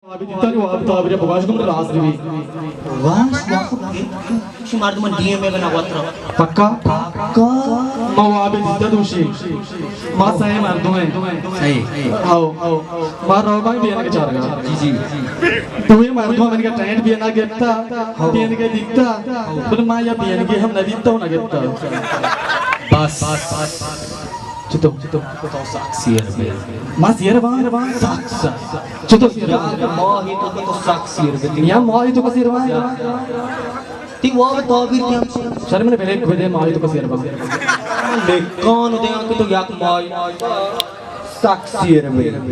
Abi ditani wab tabire bagash kumre last rivi. Shumar tuman DM में बना वत्र Pakka? Ma wabi ditta dushi. Ma sahi mar dumai. सही Ao. Ma roba bi ana ke charga. जी तुम्हें मार दो मैंने का trend भी ना गिरता बीएन के दिखता पर माँ या बीएन के हम नहीं दिखता हूँ ना गिरता बस चुतो तो साक्षी है माँ सियर बांग साक्ष चुतो माँ ही तो साक्षी है यहाँ माँ ही तो कसीर बांग ती वो अब तो भी क्या शर्म ने पहले खुदे माँ ही तो कसीर बांग ले कौन उदय अंक तो याक माँ साक्षी है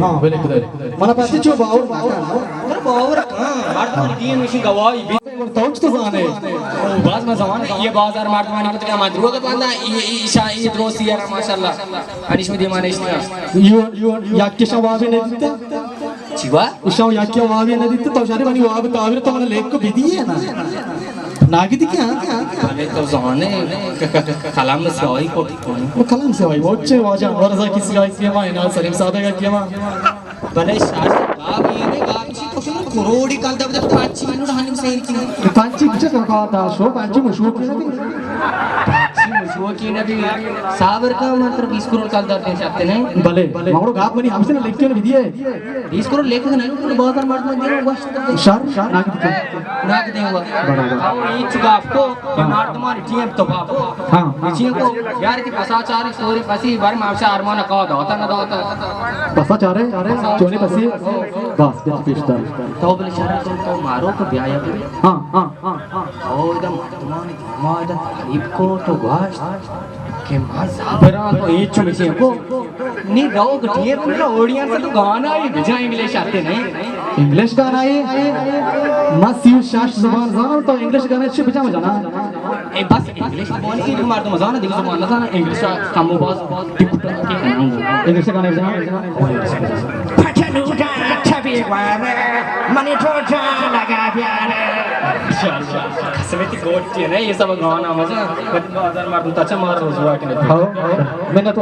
हाँ पहले खुदे मना पैसे चो बावर अरे बावर कहाँ मार तो DM में गवाही भी तौच तो जाने बाज में जमान ये बाजार मार्ट मानी को तो क्या मादरुआ का पांदा ये ईशा ये द्रोसी यार माशाल्लाह अनिश में दिमाने इसने यू याक्य शवाबे ने दिखता चिवा उशाव याक्य वाबे ने दिखता तो शारे बनी वाब तावीर तो मैंने लेख को बिदी है ना नागी दिखे पहले तो जमाने कलाम में सवाई को वो कलाम से भाई बहुत अच्छे वाजा और ऐसा किसी का इसलिए माँ इनाल सलीम साहब का किया माँ पहले शादी बाप ये ने बाप सी तो सुन करोड़ी काल तब तक 5 मिनट हानि में सही थी पांची कुछ ना कहा था शो पांची मशहूर की ना वो की ने भी साबर का मात्र 20 करोड़ काल दर दे सकते हैं भले मारो गाप बनी हमसे ना लिख के विधि है 20 करोड़ लेके नहीं तो बहुत मार्ट में दे हुआ शार नागी दिखे नाक दे हुआ आओ ये चुगाफ को मार्ट तुम्हारी टीम तो बापो हाँ इसी को यार की पसाचारी स्टोरी पसी बार में आपसे अरमान का होता ना होता पसा चारे चोने पसी बस बेच पेशदार तो बोले शहर तो मारो तो ब्याह या हाँ ओ एकदम तुम्हारी मादन तारीफ को तो वाश के मां साबरा तो ये चुम से को नी गाओ गटिए पूरा ऑडियंस से तो गाना ही भेजा इंग्लिश आते नहीं इंग्लिश गाना है मस्त यू शाश जुबान जानो तो इंग्लिश गाने अच्छे बजा मजा ना ए बस इंग्लिश बोल की मार तो मजा ना दिख जुबान ना ना इंग्लिश का मो बस इंग्लिश गाने बजा फटलूटा छबी वाले मनी ठोठा लगा प्यारे कसमेती गोटी है ना ये सब गाना मजा 2000 मार दूं अच्छा मार रोज हुआ कि नहीं हाँ मैंने तो